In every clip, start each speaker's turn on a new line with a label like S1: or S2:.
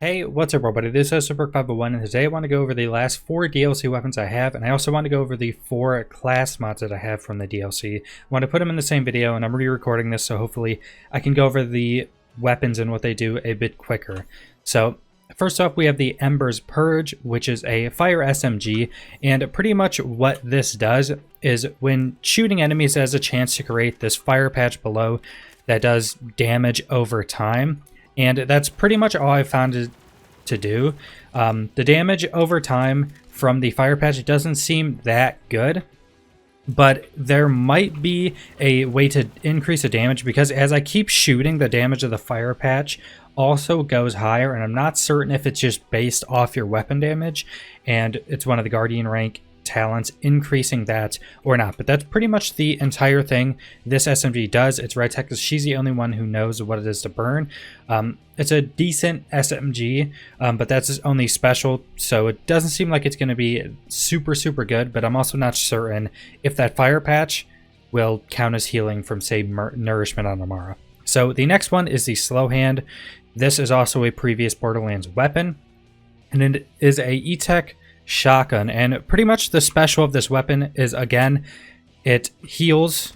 S1: Hey, what's up everybody, this is Super501 and today I want to go over the last 4 DLC weapons I have, and I also want to go over the 4 class mods that I have from the DLC. I want to put them in the same video, and I'm re-recording this so hopefully I can go over the weapons and what they do a bit quicker. So, first off we have the Embers Purge, which is a fire SMG, and pretty much what this does is when shooting enemies it has a chance to create this fire patch below that does damage over time. And that's pretty much all I found to do. The damage over time from the fire patch doesn't seem that good, but there might be a way to increase the damage because as I keep shooting, the damage of the fire patch also goes higher, and I'm not certain if it's just based off your weapon damage and it's one of the Guardian rank talents increasing that or not, but that's pretty much the entire thing this SMG does. It's Red Tech because she's the only one who knows what it is to burn. It's a decent SMG, but that's its only special, so it doesn't seem like it's going to be super good, but I'm also not certain if that fire patch will count as healing from, say, nourishment on Amara. So the next one is the slow hand. This is also a previous Borderlands weapon, and it is a E-Tech shotgun, and pretty much the special of this weapon is, again, it heals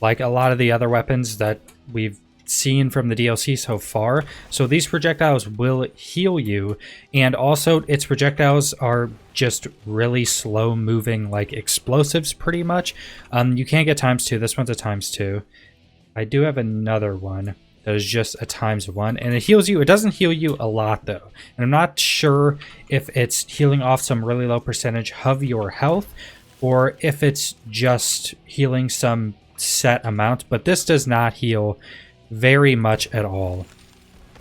S1: like a lot of the other weapons that we've seen from the DLC so far. So these projectiles will heal you, and also its projectiles are just really slow moving, like explosives pretty much. You can't get ×2. This one's a ×2. I do have another one that is just a ×1, and it heals you. It doesn't heal you a lot though, and I'm not sure if it's healing off some really low percentage of your health or if it's just healing some set amount, but this does not heal very much at all.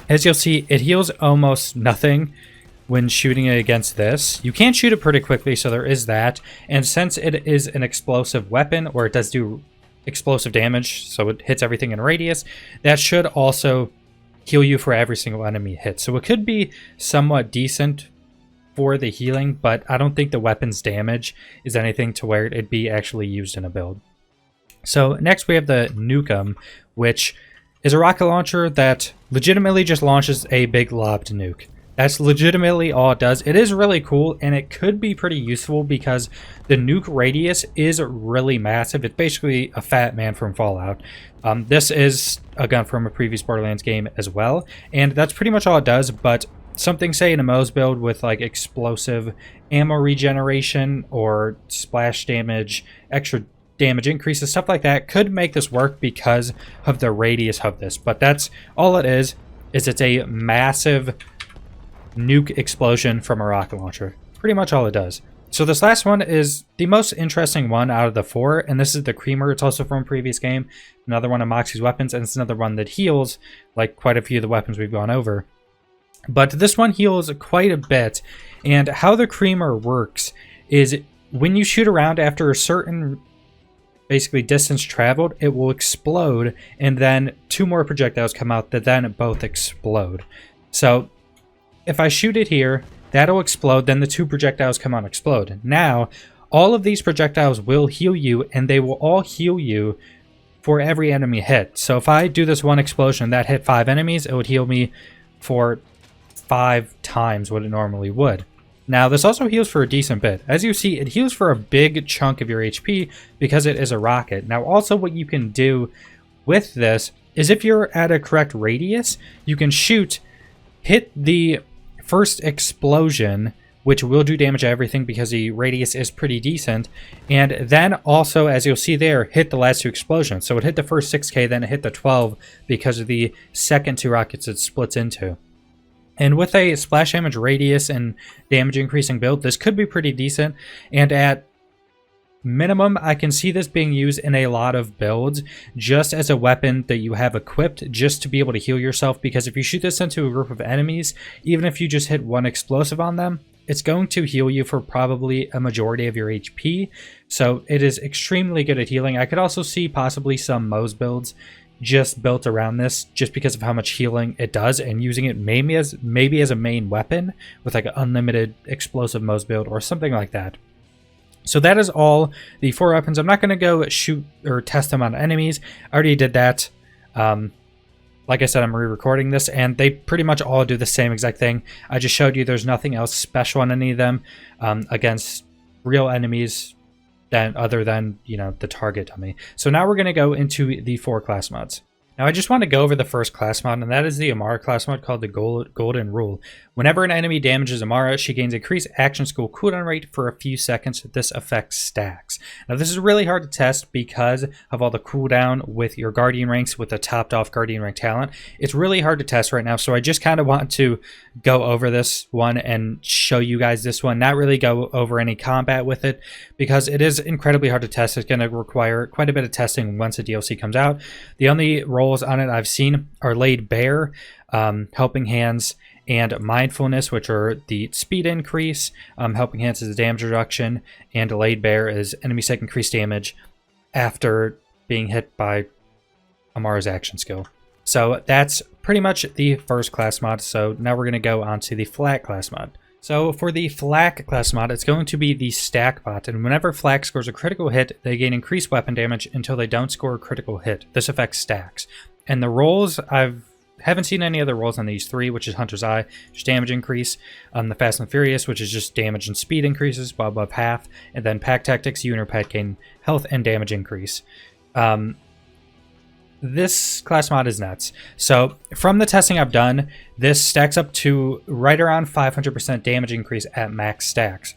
S1: As you'll see, it heals almost nothing when shooting it against this. You can shoot it pretty quickly, so there is that, and since it is an explosive weapon, or it does do explosive damage, so it hits everything in radius, that should also heal you for every single enemy hit. So it could be somewhat decent for the healing, but I don't think the weapon's damage is anything to where it'd be actually used in a build. So next we have the Nukem, which is a rocket launcher that legitimately just launches a big lobbed nuke. That's legitimately all it does. It is really cool, and it could be pretty useful because the nuke radius is really massive. It's basically a fat man from Fallout. This is a gun from a previous Borderlands game as well, and that's pretty much all it does, but something, say, in a Moze build with like explosive ammo regeneration or splash damage, extra damage increases, stuff like that, could make this work because of the radius of this. But that's all it is it's a massive nuke explosion from a rocket launcher. Pretty much all it does. So this last one is the most interesting one out of the 4, and this is the Creamer. It's also from a previous game, another one of Moxie's weapons, and it's another one that heals like quite a few of the weapons we've gone over. But this one heals quite a bit, and how the Creamer works is when you shoot around after a certain basically distance traveled, it will explode, and then 2 more projectiles come out that then both explode. So if I shoot it here, that'll explode, then the 2 projectiles come out and explode. Now, all of these projectiles will heal you, and they will all heal you for every enemy hit. So if I do this one explosion that hit 5 enemies, it would heal me for 5 times what it normally would. Now, this also heals for a decent bit. As you see, it heals for a big chunk of your HP because it is a rocket. Now, also what you can do with this is if you're at a correct radius, you can shoot, hit the first explosion, which will do damage to everything because the radius is pretty decent, and then also, as you'll see there, hit the last 2 explosions. So it hit the first 6k, then it hit the 12 because of the second 2 rockets it splits into. And with a splash damage radius and damage increasing build, this could be pretty decent, and at minimum, I can see this being used in a lot of builds just as a weapon that you have equipped just to be able to heal yourself, because if you shoot this into a group of enemies, even if you just hit 1 explosive on them, it's going to heal you for probably a majority of your HP, so it is extremely good at healing. I could also see possibly some Moze builds just built around this just because of how much healing it does, and using it maybe as a main weapon with like an unlimited explosive Moze build or something like that. So that is all the 4 weapons. I'm not going to go shoot or test them on enemies. I already did that. like I said, I'm re-recording this, and they pretty much all do the same exact thing. I just showed you there's nothing else special on any of them against real enemies other than, you know, the target dummy. So now we're going to go into the 4 class mods. Now I just want to go over the first class mod, and that is the Amara class mod called the Golden Rule. Whenever an enemy damages Amara, she gains increased action skill cooldown rate for a few seconds. This affects stacks. Now this is really hard to test because of all the cooldown with your Guardian ranks with the topped off Guardian rank talent. It's really hard to test right now, so I just kind of want to go over this one and show you guys this one, not really go over any combat with it because it is incredibly hard to test. It's going to require quite a bit of testing once the DLC comes out. The only roles on it I've seen are Laid Bare, Helping Hands, and Mindfulness, which are the speed increase. Helping Hands is damage reduction, and Laid Bare is enemies take increased damage after being hit by Amara's action skill. So that's pretty much the first class mod. So now we're going to go on to the Flak class mod. So for the Flak class mod, it's going to be the stack bot, and whenever Flak scores a critical hit, they gain increased weapon damage until they don't score a critical hit. This affects stacks. And the roles, haven't seen any other roles on these 3, which is Hunter's Eye, just damage increase, the Fast and Furious, which is just damage and speed increases well above half, and then Pack Tactics, you and your pet gain health and damage increase. This class mod is nuts. So from the testing I've done, this stacks up to right around 500% damage increase at max stacks.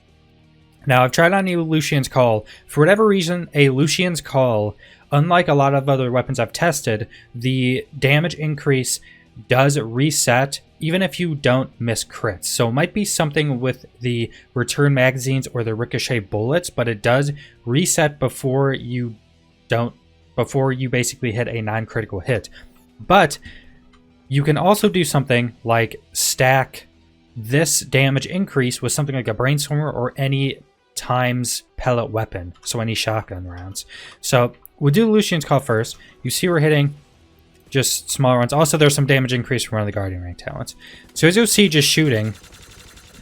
S1: Now I've tried on a Lucian's Call. For whatever reason, a Lucian's Call, unlike a lot of other weapons I've tested, the damage increase does reset even if you don't miss crits. So it might be something with the return magazines or the ricochet bullets, but it does reset before you basically hit a non-critical hit. But you can also do something like stack this damage increase with something like a Brainstormer or any times pellet weapon, so any shotgun rounds. So we'll do Lucian's Call first. You see we're hitting just smaller ones. Also, there's some damage increase from one of the Guardian rank talents. So as you'll see just shooting,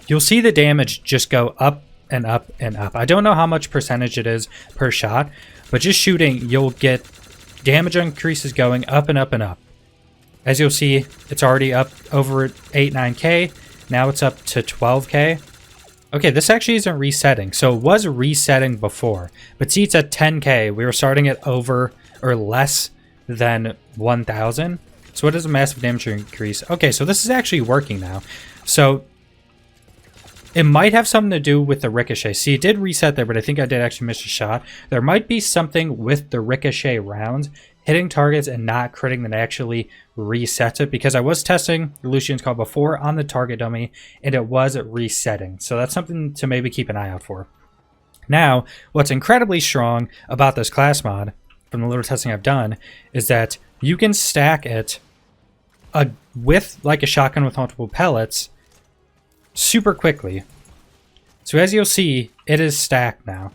S1: you'll see the damage just go up and up and up. I don't know how much percentage it is per shot, but just shooting, you'll get damage increases going up and up and up. As you'll see, it's already up over 8-9k. Now it's up to 12k. Okay, this actually isn't resetting. So it was resetting before, but see, it's at 10k. We were starting at over or less than 1,000. So it is a massive damage increase. Okay, so this is actually working now. So it might have something to do with the ricochet. See, it did reset there, but I think I did actually miss a shot. There might be something with the ricochet rounds hitting targets and not critting that actually resets it, because I was testing Lucian's Call before on the target dummy and it was resetting. So that's something to maybe keep an eye out for. Now, what's incredibly strong about this class mod, from the little testing I've done, is that you can stack it with like a shotgun with multiple pellets super quickly. So as you'll see, it is stacked now.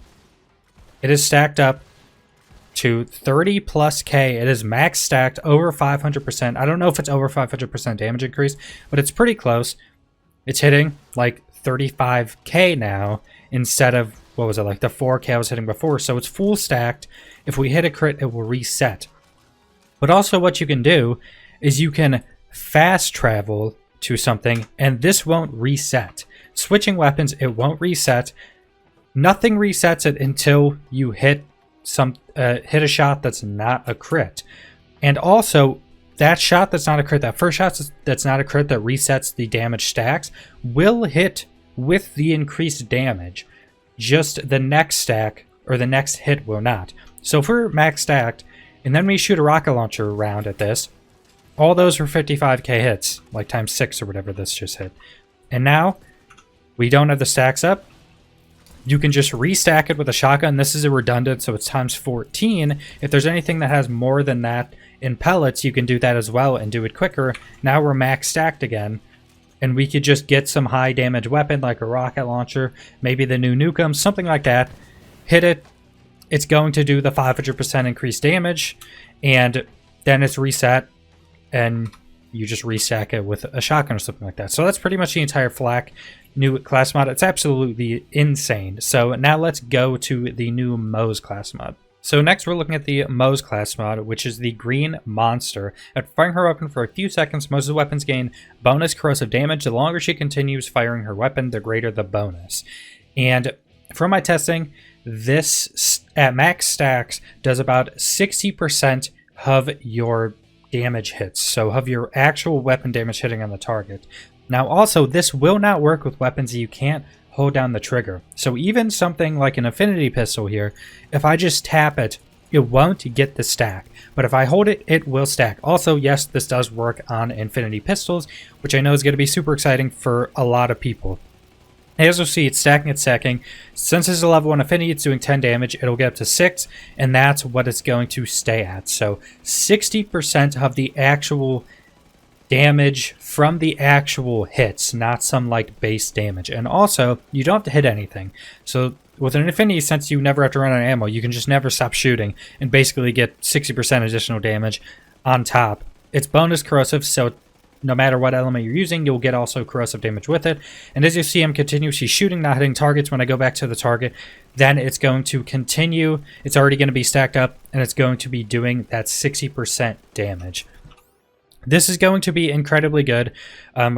S1: It is stacked up to 30 plus K. It is max stacked over 500%. I don't know if it's over 500% damage increase, but it's pretty close. It's hitting like 35k now instead of, what was it, like the 4k I was hitting before. So it's full stacked. If we hit a crit, it will reset. But also what you can do is you can fast travel to something and this won't reset. Switching weapons, it won't reset. Nothing resets it until you hit a shot that's not a crit. And also, that shot that's not a crit, that first shot that's not a crit that resets the damage stacks, will hit with the increased damage. Just the next stack or the next hit will not. So if we're max stacked and then we shoot a rocket launcher round at this, all those were 55k hits, like times 6 or whatever this just hit. And now we don't have the stacks up. You can just restack it with a shotgun. This is a redundant, so it's times 14. If there's anything that has more than that in pellets, you can do that as well and do it quicker. Now we're max stacked again, and we could just get some high damage weapon like a rocket launcher, maybe the new Nukem, something like that. Hit it. It's going to do the 500% increased damage, and then it's reset, and you just restack it with a shotgun or something like that. So that's pretty much the entire Flak new class mod. It's absolutely insane. So now let's go to the new Moze class mod. So next we're looking at the Moze class mod, which is the green monster. After firing her weapon for a few seconds, Moze's weapons gain bonus corrosive damage. The longer she continues firing her weapon, the greater the bonus. And from my testing, this at max stacks does about 60% of your damage hits, so of your actual weapon damage hitting on the target. Now also, this will not work with weapons that you can't hold down the trigger. So even something like an infinity pistol here, if I just tap it, it won't get the stack. But if I hold it, it will stack. Also, yes, this does work on infinity pistols, which I know is going to be super exciting for a lot of people. As you'll see, it's stacking. Since it's a level 1 affinity, it's doing 10 damage. It'll get up to 6, and that's what it's going to stay at. So 60% of the actual damage from the actual hits, not some like base damage. And also, you don't have to hit anything. So with an infinity, since you never have to run out of ammo, you can just never stop shooting and basically get 60% additional damage on top. It's bonus corrosive, so no matter what element you're using, you'll get also corrosive damage with it. And as you see him continuously shooting, not hitting targets, when I go back to the target, then it's going to continue. It's already going to be stacked up, and it's going to be doing that 60% damage. This is going to be incredibly good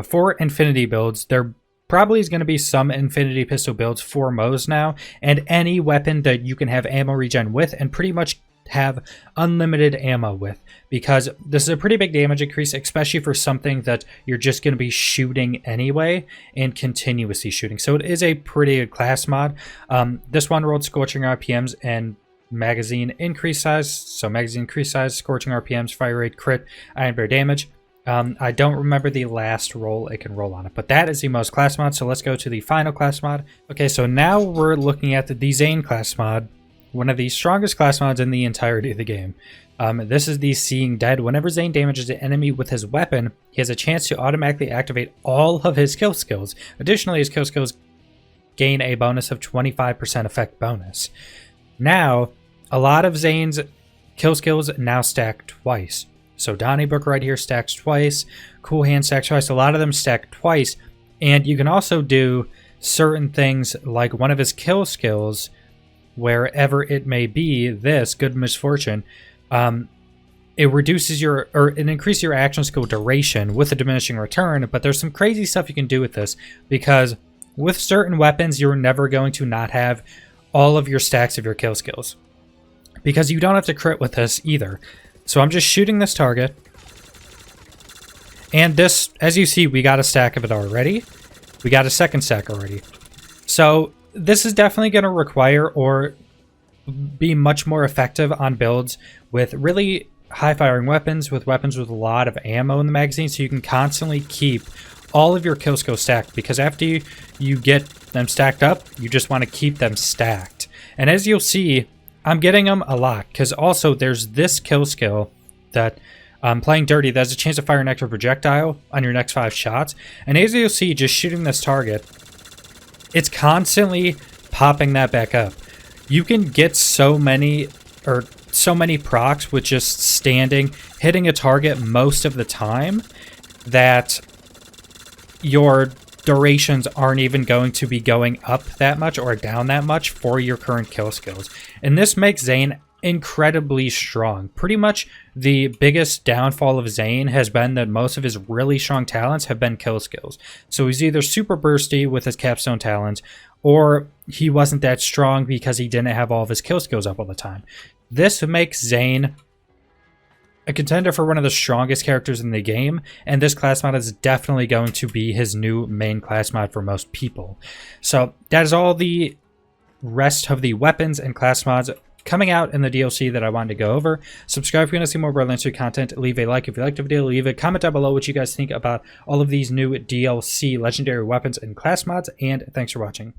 S1: for infinity builds. There probably is going to be some infinity pistol builds for Moze now, and any weapon that you can have ammo regen with and pretty much have unlimited ammo with, because this is a pretty big damage increase, especially for something that you're just going to be shooting anyway and continuously shooting. So it is a pretty good class mod. This one rolled scorching RPMs and magazine increase size. So magazine increase size, scorching RPMs, fire rate, crit, iron bear damage. I don't remember the last roll it can roll on it, but that is the Moze class mod. So let's go to the final class mod. Okay, so now we're looking at the Zane class mod, one of the strongest class mods in the entirety of the game. This is the Seeing Dead. Whenever Zane damages an enemy with his weapon, he has a chance to automatically activate all of his kill skills. Additionally, his kill skills gain a bonus of 25% effect bonus. Now, a lot of Zane's kill skills now stack twice. So Donnybrook right here stacks twice. Cool Hand stacks twice. A lot of them stack twice. And you can also do certain things like one of his kill skills, wherever it may be, this, Good Misfortune, it reduces your, or it increases your action skill duration with a diminishing return, but there's some crazy stuff you can do with this, because with certain weapons, you're never going to not have all of your stacks of your kill skills, because you don't have to crit with this either. So I'm just shooting this target, and this, as you see, we got a stack of it already. We got a second stack already. So this is definitely going to require or be much more effective on builds with really high-firing weapons, with weapons with a lot of ammo in the magazine, so you can constantly keep all of your kill skills stacked, because after you get them stacked up, you just want to keep them stacked. And as you'll see, I'm getting them a lot, because also there's this kill skill that playing dirty, there's a chance to fire an extra projectile on your next 5 shots. And as you'll see, just shooting this target, it's constantly popping that back up. You can get so many procs with just standing, hitting a target most of the time, that your durations aren't even going to be going up that much or down that much for your current kill skills. And this makes Zane incredibly strong. Pretty much the biggest downfall of Zane has been that most of his really strong talents have been kill skills. So he's either super bursty with his capstone talents, or he wasn't that strong because he didn't have all of his kill skills up all the time. This makes Zane a contender for one of the strongest characters in the game, and this class mod is definitely going to be his new main class mod for most people. So that is all the rest of the weapons and class mods coming out in the DLC that I wanted to go over. Subscribe if you want to see more Borderlands 3 content. Leave a like if you liked the video. Leave a comment down below what you guys think about all of these new DLC legendary weapons and class mods, and thanks for watching.